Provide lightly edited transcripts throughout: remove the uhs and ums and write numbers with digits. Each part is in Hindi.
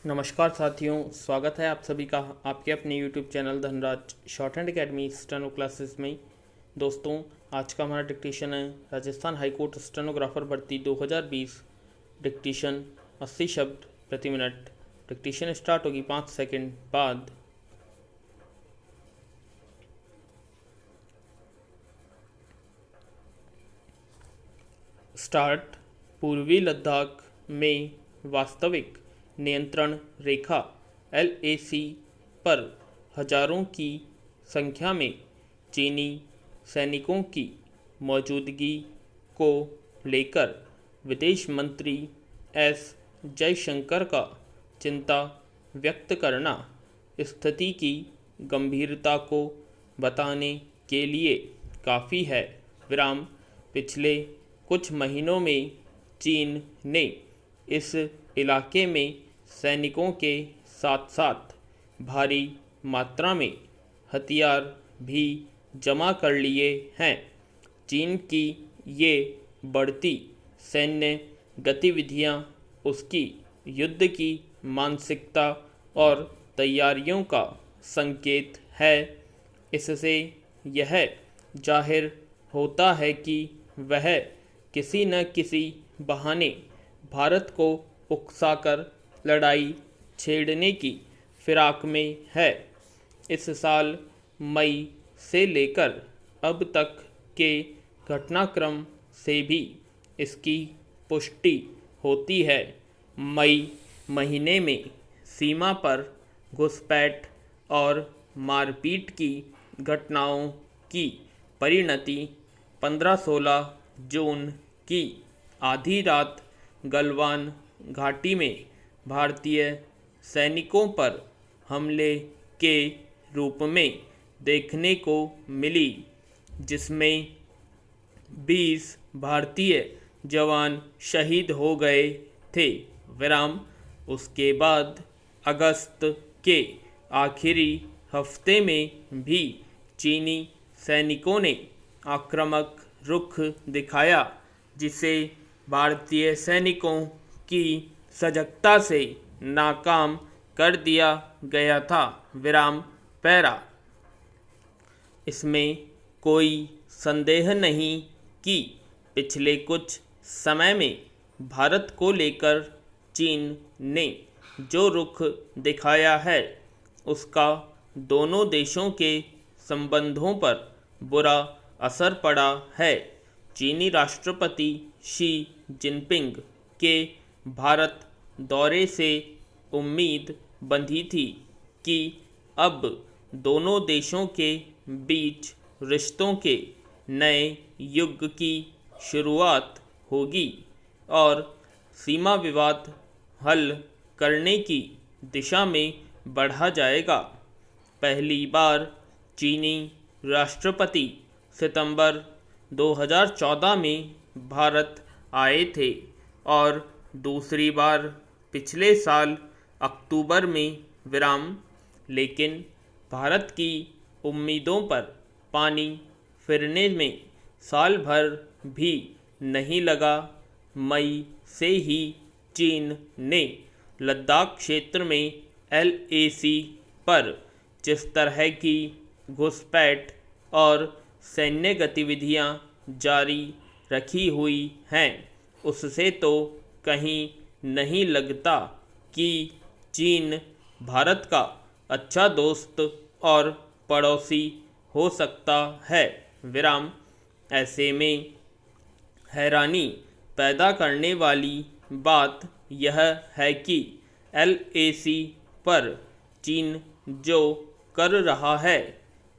नमस्कार साथियों, स्वागत है आप सभी का आपके अपने YouTube channel Dhanraj short hand academy steno classes में। दोस्तों, आज का हमारा डिक्टेशन है राजस्थान हाईकोर्ट स्टेनोग्राफर भर्ती 2020। डिक्टेशन 80 शब्द प्रति मिनट। डिक्टेशन स्टार्ट होगी 5 सेकंड बाद। स्टार्ट। पूर्वी लद्दाख में वास्तविक नियंत्रण रेखा LAC पर हजारों की संख्या में चीनी सैनिकों की मौजूदगी को लेकर विदेश मंत्री एस जयशंकर का चिंता व्यक्त करना स्थिति की गंभीरता को बताने के लिए काफ़ी है। विराम। पिछले कुछ महीनों में चीन ने इस इलाके में सैनिकों के साथ साथ भारी मात्रा में हथियार भी जमा कर लिए हैं। चीन की ये बढ़ती सैन्य गतिविधियां उसकी युद्ध की मानसिकता और तैयारियों का संकेत है। इससे यह जाहिर होता है कि वह किसी न किसी बहाने भारत को उकसाकर लड़ाई छेड़ने की फिराक में है। इस साल मई से लेकर अब तक के घटनाक्रम से भी इसकी पुष्टि होती है। मई महीने में सीमा पर घुसपैठ और मारपीट की घटनाओं की परिणति 15-16 जून की आधी रात गलवान घाटी में भारतीय सैनिकों पर हमले के रूप में देखने को मिली, जिसमें 20 भारतीय जवान शहीद हो गए थे। विराम। उसके बाद अगस्त के आखिरी हफ्ते में भी चीनी सैनिकों ने आक्रामक रुख दिखाया, जिसे भारतीय सैनिकों की सजगता से नाकाम कर दिया गया था। विराम। पैरा। इसमें कोई संदेह नहीं कि पिछले कुछ समय में भारत को लेकर चीन ने जो रुख दिखाया है उसका दोनों देशों के संबंधों पर बुरा असर पड़ा है। चीनी राष्ट्रपति शी जिनपिंग के भारत दौरे से उम्मीद बंधी थी कि अब दोनों देशों के बीच रिश्तों के नए युग की शुरुआत होगी और सीमा विवाद हल करने की दिशा में बढ़ा जाएगा। पहली बार चीनी राष्ट्रपति सितंबर 2014 में भारत आए थे और दूसरी बार पिछले साल अक्टूबर में। विराम। लेकिन भारत की उम्मीदों पर पानी फिरने में साल भर भी नहीं लगा। मई से ही चीन ने लद्दाख क्षेत्र में LAC पर जिस तरह की घुसपैठ और सैन्य गतिविधियां जारी रखी हुई हैं, उससे तो कहीं नहीं लगता कि चीन भारत का अच्छा दोस्त और पड़ोसी हो सकता है। विराम। ऐसे में हैरानी पैदा करने वाली बात यह है कि LAC पर चीन जो कर रहा है,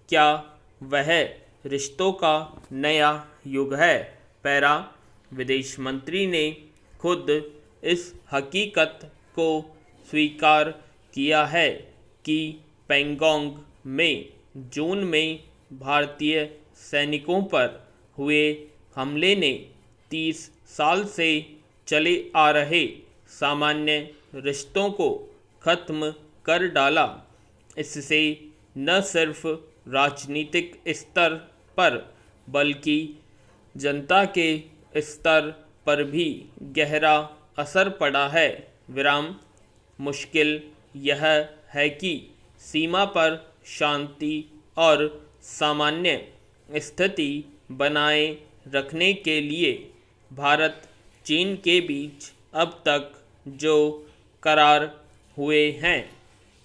क्या वह रिश्तों का नया युग है। पैरा। विदेश मंत्री ने खुद इस हकीकत को स्वीकार किया है कि पैंगोंग में जून में भारतीय सैनिकों पर हुए हमले ने 30 साल से चले आ रहे सामान्य रिश्तों को खत्म कर डाला। इससे न सिर्फ राजनीतिक स्तर पर बल्कि जनता के स्तर पर भी गहरा असर पड़ा है। विराम। मुश्किल यह है कि सीमा पर शांति और सामान्य स्थिति बनाए रखने के लिए भारत चीन के बीच अब तक जो करार हुए हैं,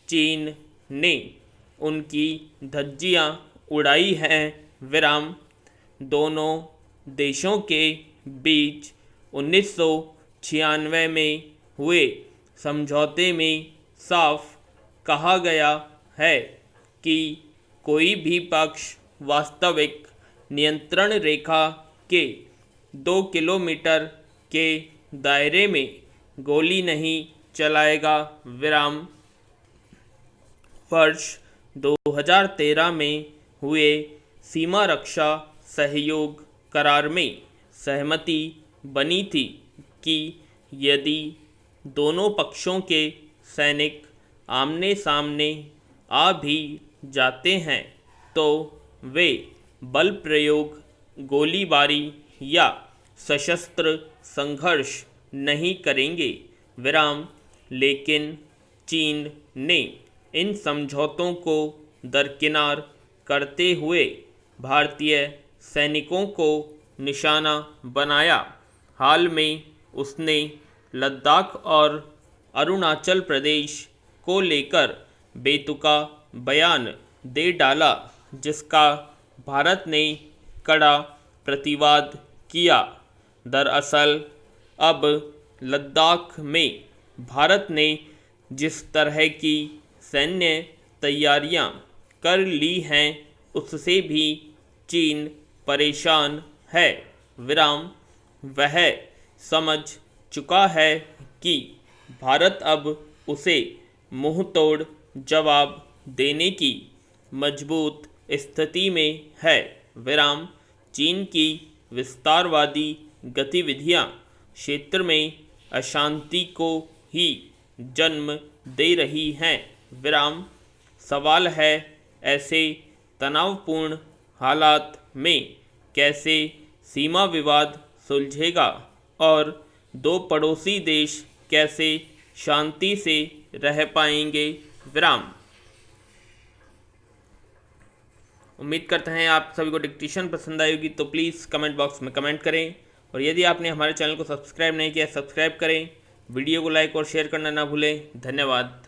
चीन ने उनकी धज्जियां उड़ाई हैं। विराम। दोनों देशों के बीच 1996 में हुए समझौते में साफ कहा गया है कि कोई भी पक्ष वास्तविक नियंत्रण रेखा के 2 किलोमीटर के दायरे में गोली नहीं चलाएगा। विराम। वर्ष 2013 में हुए सीमा रक्षा सहयोग करार में सहमति बनी थी कि यदि दोनों पक्षों के सैनिक आमने सामने आ भी जाते हैं तो वे बल प्रयोग, गोलीबारी या सशस्त्र संघर्ष नहीं करेंगे। विराम। लेकिन चीन ने इन समझौतों को दरकिनार करते हुए भारतीय सैनिकों को निशाना बनाया। हाल में उसने लद्दाख और अरुणाचल प्रदेश को लेकर बेतुका बयान दे डाला, जिसका भारत ने कड़ा प्रतिवाद किया। दरअसल अब लद्दाख में भारत ने जिस तरह की सैन्य तैयारियां कर ली हैं, उससे भी चीन परेशान है। विराम। वह समझ चुका है कि भारत अब उसे मुंह तोड़ जवाब देने की मजबूत स्थिति में है। विराम। चीन की विस्तारवादी गतिविधियां क्षेत्र में अशांति को ही जन्म दे रही हैं। विराम। सवाल है, ऐसे तनावपूर्ण हालात में कैसे सीमा विवाद सुलझेगा और दो पड़ोसी देश कैसे शांति से रह पाएंगे। विराम। उम्मीद करते हैं आप सभी को डिक्टेशन पसंद आई होगी, तो प्लीज़ कमेंट बॉक्स में कमेंट करें, और यदि आपने हमारे चैनल को सब्सक्राइब नहीं किया, सब्सक्राइब करें। वीडियो को लाइक और शेयर करना ना भूलें। धन्यवाद।